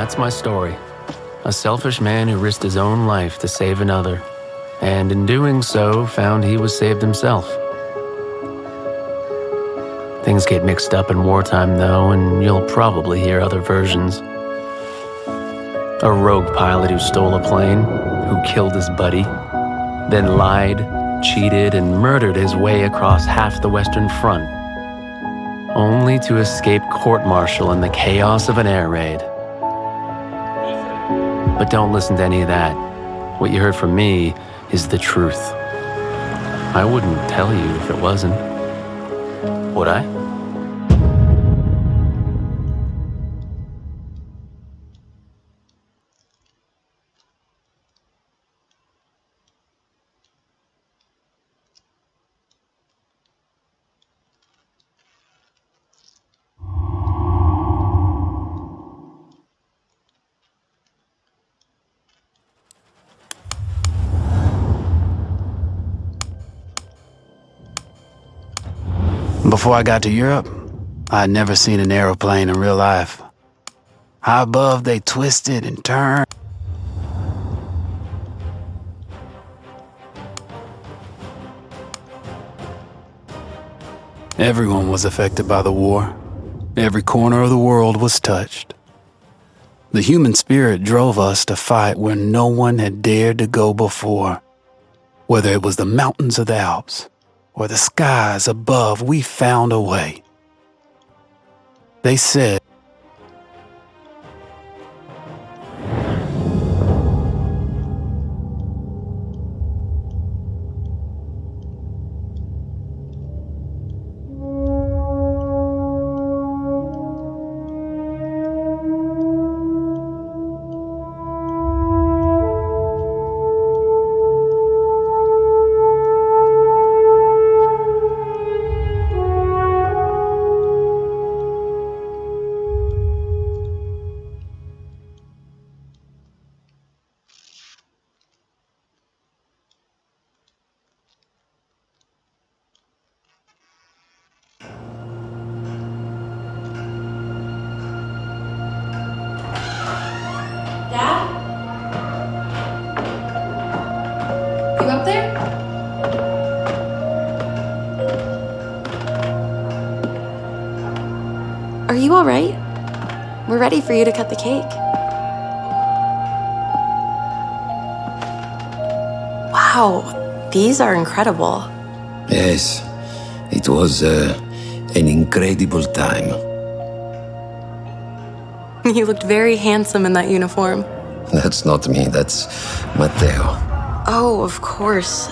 That's my story. A selfish man who risked his own life to save another, and in doing so, found he was saved himself. Things get mixed up in wartime, though, and you'll probably hear other versions. A rogue pilot who stole a plane, who killed his buddy, then lied, cheated, and murdered his way across half the Western Front, only to escape court-martial in the chaos of an air raid. But don't listen to any of that. What you heard from me is the truth. I wouldn't tell you if it wasn't. Would I? Before I got to Europe, I had never seen an aeroplane in real life. High above, they twisted and turned. Everyone was affected by the war. Every corner of the world was touched. The human spirit drove us to fight where no one had dared to go before. Whether it was the mountains of the Alps or the skies above, we found a way. They said, Up there? Are you all right? We're ready for you to cut the cake. Wow, these are incredible. Yes, it was an incredible time. You looked very handsome in that uniform. That's not me, that's Matteo. Oh, of course.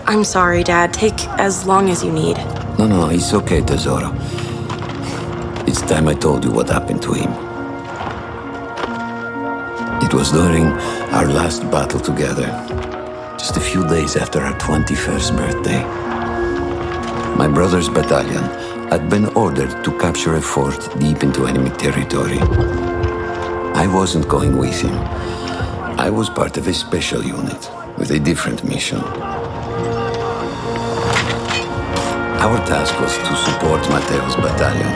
I'm sorry, Dad. Take as long as you need. No, it's okay, Tesoro. It's time I told you what happened to him. It was during our last battle together, just a few days after our 21st birthday. My brother's battalion had been ordered to capture a fort deep into enemy territory. I wasn't going with him. I was part of a special unit with a different mission. Our task was to support Matteo's battalion.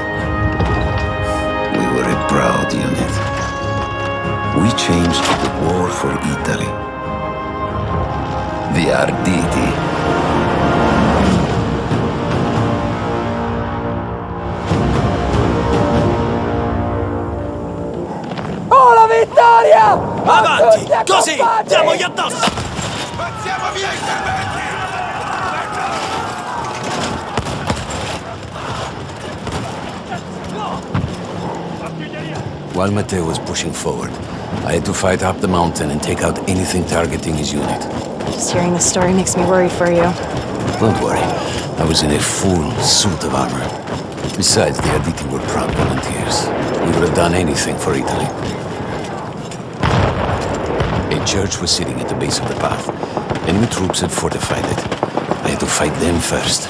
We were a proud unit. We changed the war for Italy. The Arditi. Oh, la vittoria! Avanti, così, diamogli addosso! Spazziamo via i serventi! While Matteo was pushing forward, I had to fight up the mountain and take out anything targeting his unit. Just hearing the story makes me worry for you. Don't worry, I was in a full suit of armor. Besides, the Arditi were proud volunteers. We would have done anything for Italy. A church was sitting at the base of the path. Enemy troops had fortified it. I had to fight them first.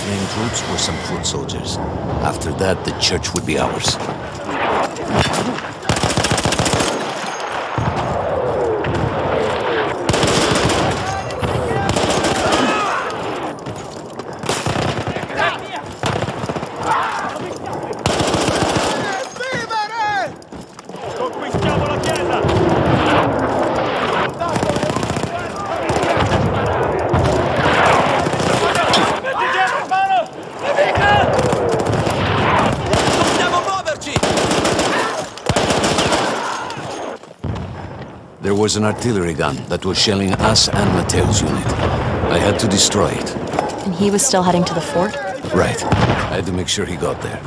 fleeing troops or some foot soldiers. After that, the church would be ours. Conquistiamo la chiesa! Dobbiamo muoverci! There was an artillery gun that was shelling us and Matteo's unit. I had to destroy it. And he was still heading to the fort? Right. I had to make sure he got there.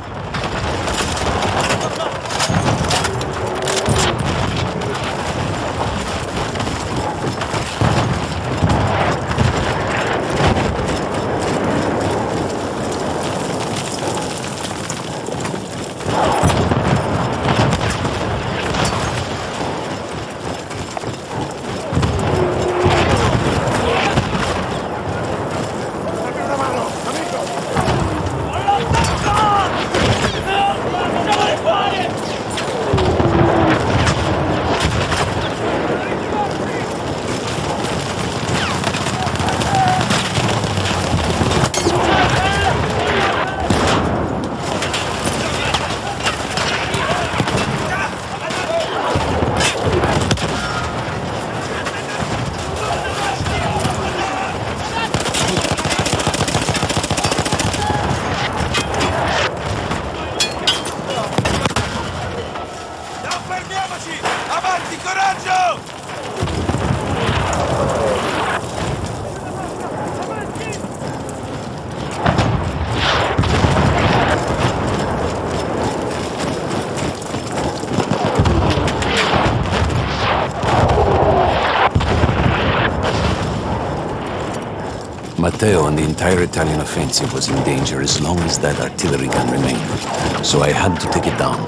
Non fermiamoci! Avanti, coraggio! Matteo and the entire Italian offensive was in danger as long as that artillery gun remained. So I had to take it down.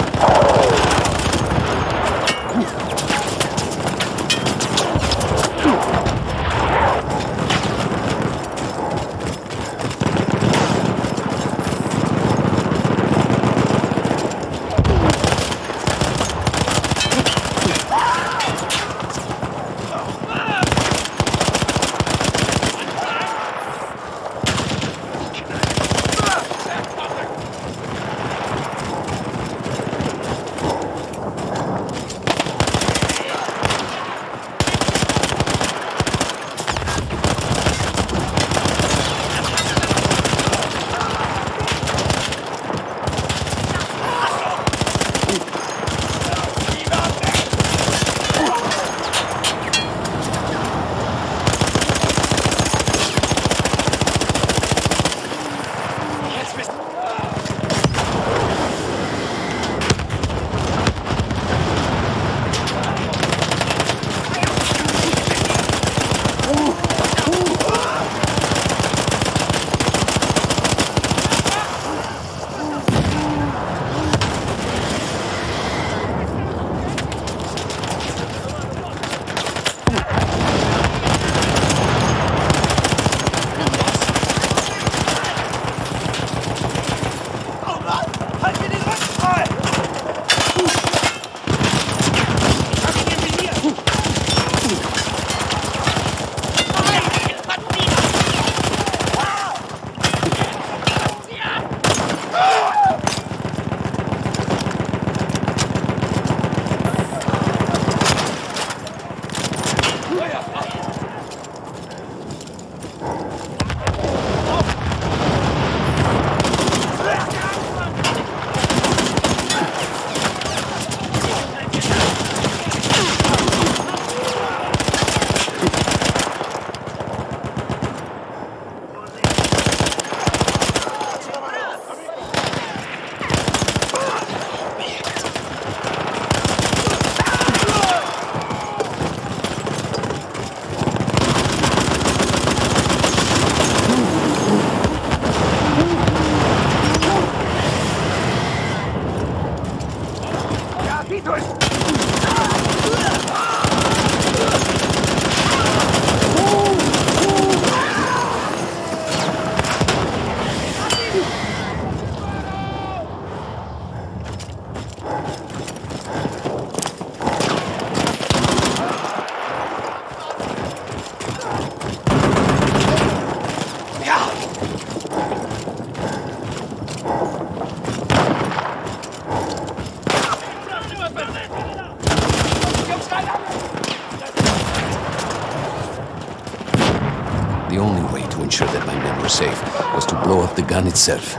the gun itself.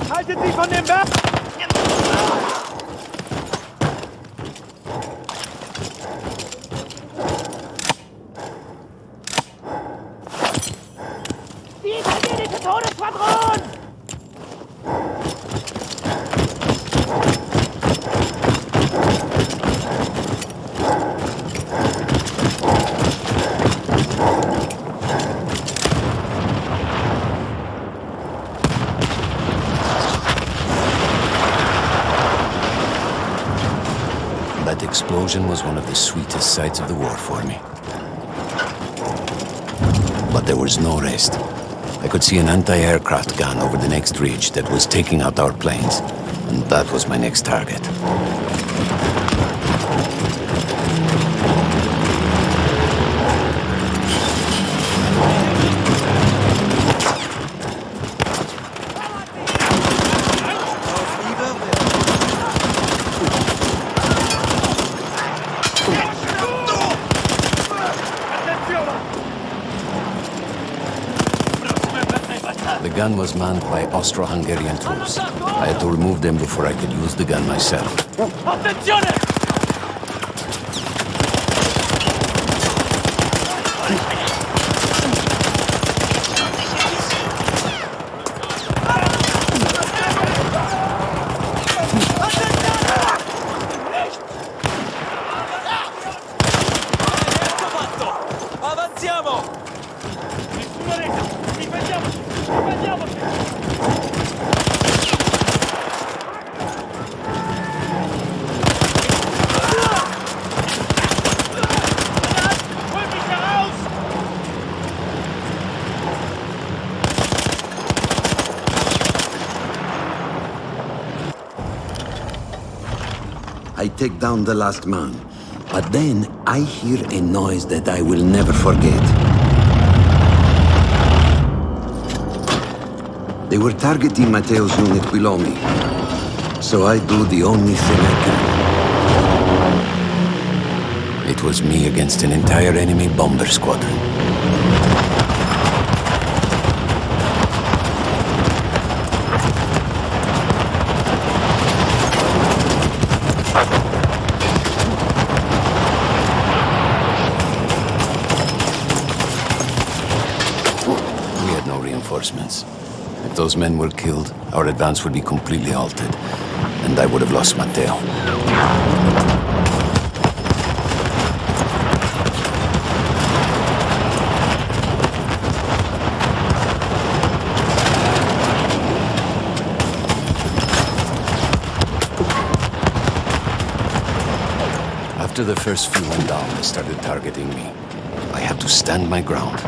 Haltet sie von dem Berg! Die italienische Todesschwadron! That explosion was one of the sweetest sights of the war for me. But there was no rest. I could see an anti-aircraft gun over the next ridge that was taking out our planes, and that was my next target. The gun was manned by Austro-Hungarian troops. I had to remove them before I could use the gun myself. Attenzione! Avanziamo! Nessuna rete! Difendiamoci! Difendiamoci! Rücklicher aus! I take down the last man, but then I hear a noise that I will never forget. They were targeting Matteo's unit below me, so I do the only thing I can. It was me against an entire enemy bomber squadron. We had no reinforcements. If those men were killed, our advance would be completely halted, and I would have lost Matteo. After the first few went down, they started targeting me. I had to stand my ground.